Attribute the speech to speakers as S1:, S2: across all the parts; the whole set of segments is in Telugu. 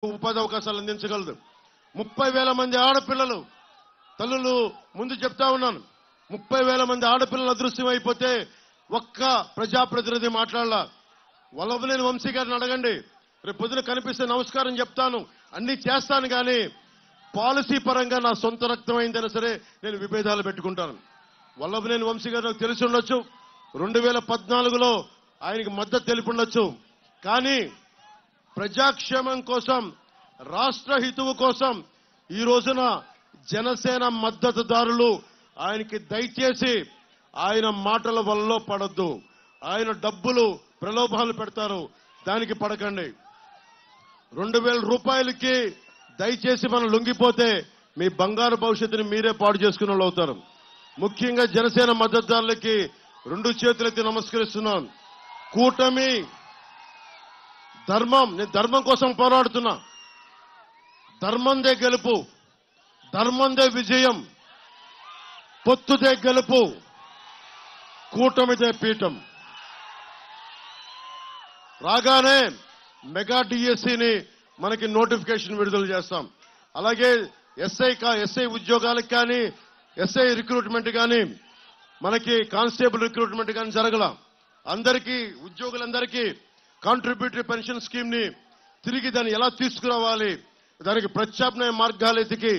S1: ఉపాధి అవకాశాలు అందించగలదు. 30,000 మంది ఆడపిల్లలు తల్లులు ముందు చెప్తా ఉన్నాను. 30,000 మంది ఆడపిల్లలు అదృశ్యం అయిపోతే ఒక్క ప్రజాప్రతినిధి మాట్లాడాల. వల్లభనేని వంశీ గారిని అడగండి, రేపు పొద్దున కనిపిస్తే నమస్కారం చెప్తాను, అన్ని చేస్తాను, కానీ పాలసీ పరంగా నా సొంత రక్తం అయిందైనా సరే నేను విభేదాలు పెట్టుకుంటాను. వల్లభనేని వంశీ గారు నాకు తెలిసి ఉండొచ్చు, 2014లో ఆయనకి మద్దతు తెలిపి ఉండొచ్చు. కానీ ప్రజాక్షేమం కోసం, రాష్ట్ర హితువు కోసం ఈ రోజున జనసేన మద్దతుదారులు ఆయనకి దయచేసి ఆయన మాటల వల్ల పడొద్దు. ఆయన డబ్బులు ప్రలోభాలు పెడతారు, దానికి పడకండి. 2,000 రూపాయలకి దయచేసి మనం లొంగిపోతే మీ బంగారు భవిష్యత్తుని మీరే పాడు చేసుకున్న వాళ్ళు అవుతారు. ముఖ్యంగా జనసేన మద్దతుదారులకి 2 చేతులెత్తి నమస్కరిస్తున్నాను. కూటమి ధర్మం, నేను ధర్మం కోసం పోరాడుతున్నా. ధర్మందే గెలుపు, ధర్మందే విజయం, పొత్తుదే గెలుపు, కూటమిదే పీఠం. రాగానే మెగా డిఎస్సిని మనకి నోటిఫికేషన్ విడుదల చేస్తాం. అలాగే ఎస్ఐ ఉద్యోగాలకు కానీ, ఎస్ఐ రిక్రూట్మెంట్ కానీ, మనకి కానిస్టేబుల్ రిక్రూట్మెంట్ కానీ జరగల. అందరికీ, ఉద్యోగులందరికీ కాంట్రిబ్యూటరీ పెన్షన్ స్కీమ్ ని తిరిగి దాన్ని ఎలా తీసుకురావాలి, దానికి ప్రత్యామ్నాయ మార్గాలు ఎతికి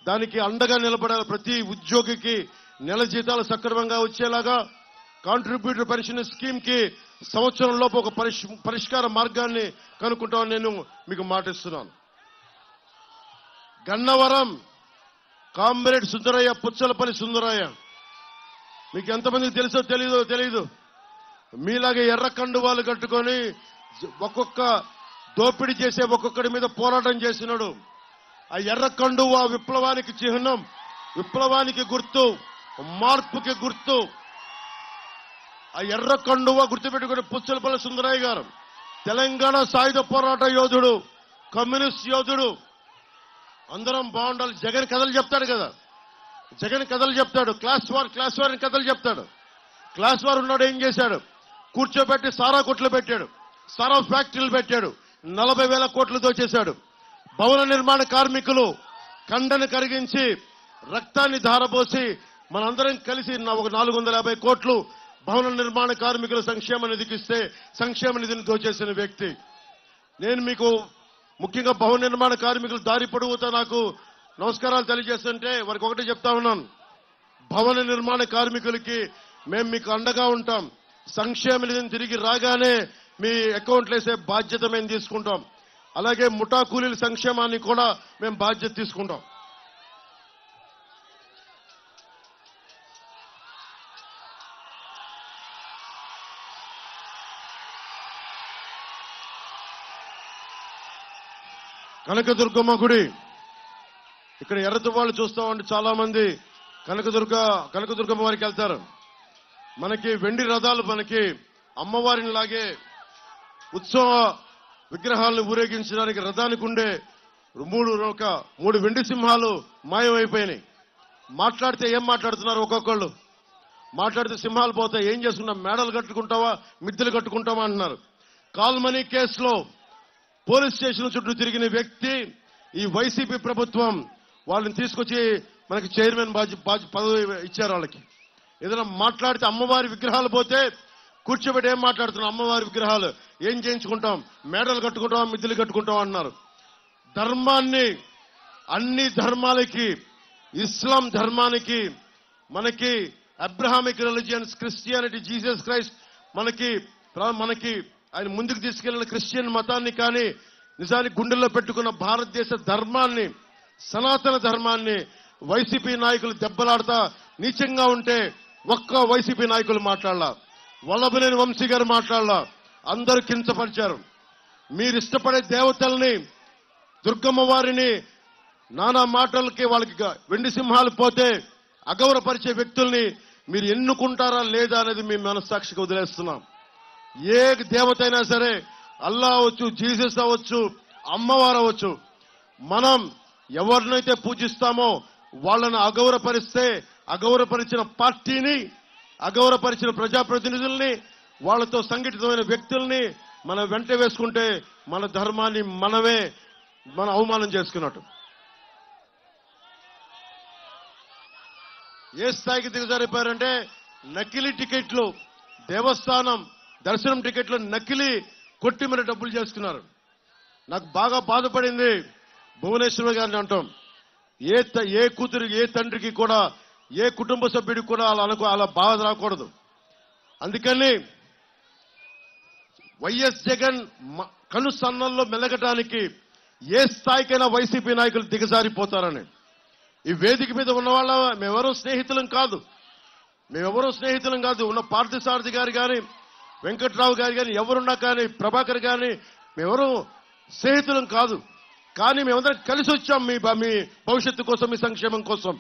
S1: దానికి అండగా నిలబడాలి. ప్రతి ఉద్యోగికి నెల జీతాలు సక్రమంగా వచ్చేలాగా కాంట్రిబ్యూటరీ పెన్షన్ స్కీమ్ కి సంవత్సరంలోపు ఒక పరిష్కార మార్గాన్ని కనుక్కుంటామని నేను మీకు మాటిస్తున్నాను. గన్నవరం కామ్రేడ్ సుందరయ్య, పుచ్చలపల్లి సుందరయ్య, మీకు ఎంతమందికి తెలుసో తెలీదు. మీలాగే ఎర్ర కండువాలు కట్టుకొని ఒక్కొక్క దోపిడీ చేసే ఒక్కొక్కడి మీద పోరాటం చేసినాడు. ఆ ఎర్ర కండువా విప్లవానికి చిహ్నం, విప్లవానికి గుర్తు, మార్పుకి గుర్తు. ఆ ఎర్ర కండువా గుర్తుపెట్టుకుని పుచ్చలపల్లి సుందరయ్య గారు తెలంగాణ సాయుధ పోరాట యోధుడు, కమ్యూనిస్ట్ యోధుడు. అందరం బాగుండాలి. జగన్ కథలు చెప్తాడు కదా, జగన్ కథలు చెప్తాడు. క్లాస్ వార్ అని కథలు చెప్తాడు. క్లాస్ వార్ ఉన్నాడు, ఏం చేశాడు? కూర్చోబెట్టి సారా కొట్లు పెట్టాడు, సారా ఫ్యాక్టరీలు పెట్టాడు, 40,000 కోట్లు దోచేశాడు. భవన నిర్మాణ కార్మికులు కండను కరిగించి రక్తాన్ని ధారపోసి మనందరం కలిసి ఒక 450 కోట్లు భవన నిర్మాణ కార్మికుల సంక్షేమ నిధికి ఇస్తే సంక్షేమ నిధిని దోచేసిన వ్యక్తి. నేను మీకు ముఖ్యంగా భవన నిర్మాణ కార్మికులు దారి పొడుగుతా నాకు నమస్కారాలు తెలియజేస్తుంటే వారికి ఒకటి చెప్తా ఉన్నాను. భవన నిర్మాణ కార్మికులకి మేము మీకు అండగా ఉంటాం. సంక్షేమ నిధిని తిరిగి రాగానే మీ అకౌంట్లు వేసే బాధ్యత మేము తీసుకుంటాం. అలాగే ముఠా కూలీల సంక్షేమాన్ని కూడా మేము బాధ్యత తీసుకుంటాం. కనకదుర్గమ్మ గుడి, ఇక్కడ ఎర్రతువాళ్ళు చూస్తామంటే చాలా మంది కనకదుర్గమ్మ వారికి వెళ్తారు. మనకి వెండి రథాలు, మనకి అమ్మవారిని లాగే ఉత్సవ విగ్రహాలను ఊరేగించడానికి రథానికి ఉండే 3 వెండి సింహాలు మాయమైపోయినాయి. మాట్లాడితే ఏం మాట్లాడుతున్నారు? ఒక్కొక్కళ్ళు మాట్లాడితే సింహాలు పోతాయి, ఏం చేస్తున్నాం, మేడలు కట్టుకుంటావా, మిద్దెలు కట్టుకుంటావా అంటున్నారు. కాల్మనీ కేసులో పోలీస్ స్టేషన్ చుట్టూ తిరిగిన వ్యక్తి ఈ వైసీపీ ప్రభుత్వం వాళ్ళని తీసుకొచ్చి మనకి చైర్మన్ పదవి ఇచ్చారు. వాళ్ళకి ఏదైనా మాట్లాడితే అమ్మవారి విగ్రహాలు పోతే కూర్చోబెట్టి ఏం మాట్లాడుతున్నాం, అమ్మవారి విగ్రహాలు ఏం చేయించుకుంటాం, మేడలు కట్టుకుంటాం, మిద్దెలు కట్టుకుంటాం అన్నారు. ధర్మాన్ని, అన్ని ధర్మాలకి, ఇస్లాం ధర్మానికి, మనకి Abrahamic religions, Christianity, Jesus Christ, మనకి ఆయన ముందుకు తీసుకెళ్లిన క్రిస్టియన్ మతాన్ని కానీ నిజానికి గుండెల్లో పెట్టుకున్న భారతదేశ ధర్మాన్ని, సనాతన ధర్మాన్ని వైసీపీ నాయకులు దెబ్బలాడతా నీచంగా ఉంటే ఒక్క వైసీపీ నాయకులు మాట్లాడాల, వల్లభనేని వంశీ గారు మాట్లాడాల. అందరూ కించపరిచారు. మీరు ఇష్టపడే దేవతల్ని, దుర్గమ్మ వారిని నానా మాటలకి వాళ్ళకి వెండి సింహాలు పోతే అగౌరవపరిచే వ్యక్తుల్ని మీరు ఎన్నుకుంటారా లేదా అనేది మీ మనస్సాక్షికి వదిలేస్తున్నాం. ఏ దేవత అయినా సరే, అల్లా అవచ్చు, జీసస్ అవ్వచ్చు, అమ్మవారు అవ్వచ్చు, మనం ఎవరినైతే పూజిస్తామో వాళ్ళని అగౌరవపరిస్తే, అగౌరవపరిచిన పార్టీని, అగౌరవపరిచిన ప్రజాప్రతినిధుల్ని, వాళ్లతో సంఘటితమైన వ్యక్తుల్ని మనం వెంట వేసుకుంటే మన ధర్మాన్ని మనమే మనం అవమానం చేసుకున్నట్టు. ఏ స్థాయికి దిగజారిపోయారంటే నకిలీ టికెట్లు, దేవస్థానం దర్శనం టికెట్లు నకిలీ కొట్టి మరి డబ్బులు చేసుకున్నారు. నాకు బాగా బాధపడింది భువనేశ్వర్ గారిని అంటాం. ఏ కూతురికి, ఏ తండ్రికి కూడా, ఏ కుటుంబ సభ్యుడికి కూడా అలా బాధ రాకూడదు. అందుకని వైఎస్ జగన్ కనుసన్నల్లో మెలగటానికి ఏ స్థాయికైనా వైసీపీ నాయకులు దిగజారిపోతారని. ఈ వేదిక మీద ఉన్న వాళ్ళ మేమెవరూ స్నేహితులం కాదు, ఉన్న పార్థసారథి గారు కానీ, వెంకట్రావు గారు కానీ, ఎవరున్నా కానీ, ప్రభాకర్ కానీ, మేమెవరూ స్నేహితులం కాదు. కానీ మేమందరం కలిసి వచ్చాం మీ భవిష్యత్తు కోసం, మీ సంక్షేమం కోసం.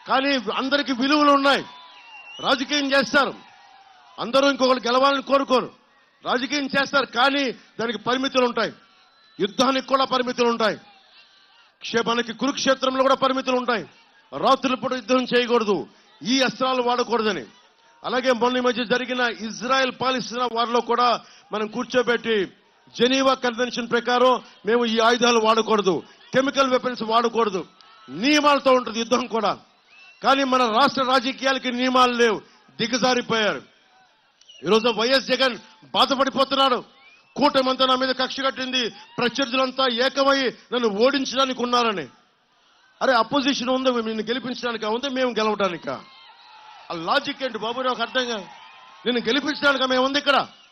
S1: కానీ అందరికీ విలువలు ఉన్నాయి. రాజకీయం చేస్తారు, అందరూ ఇంకొకరు గెలవాలని కోరుకోరు. రాజకీయం చేస్తారు, కానీ దానికి పరిమితులు ఉంటాయి. యుద్ధానికి కూడా పరిమితులు ఉంటాయి. మనకి కురుక్షేత్రంలో కూడా పరిమితులు ఉంటాయి. రాత్రుల పూట యుద్ధం చేయకూడదు, ఈ అస్త్రాలు వాడకూడదని. అలాగే మొన్న మధ్య జరిగిన ఇజ్రాయెల్ పాలిస్తున్న వారిలో కూడా మనం కూర్చోబెట్టి జెనీవా కన్వెన్షన్ ప్రకారం మేము ఈ ఆయుధాలు వాడకూడదు, కెమికల్ వెపన్స్ వాడకూడదు, నియమాలతో ఉంటుంది యుద్ధం కూడా. కానీ మన రాష్ట్ర రాజకీయాలకి నియమాలు లేవు, దిగజారిపోయారు. ఈరోజు వైఎస్ జగన్ బాధపడిపోతున్నాడు. కూటమంతా నా మీద కక్ష కట్టింది, ప్రత్యర్థులంతా ఏకమై నన్ను ఓడించడానికి ఉన్నారని. అరే అపోజిషన్ ఉంది, నిన్ను గెలిపించడానికా ఉంది, మేము గెలవడానికా? ఆ లాజిక్ ఏంటి బాబు, నాకు అర్థం కాదు. నిన్ను గెలిపించడానికా మేము ఉంది ఇక్కడ?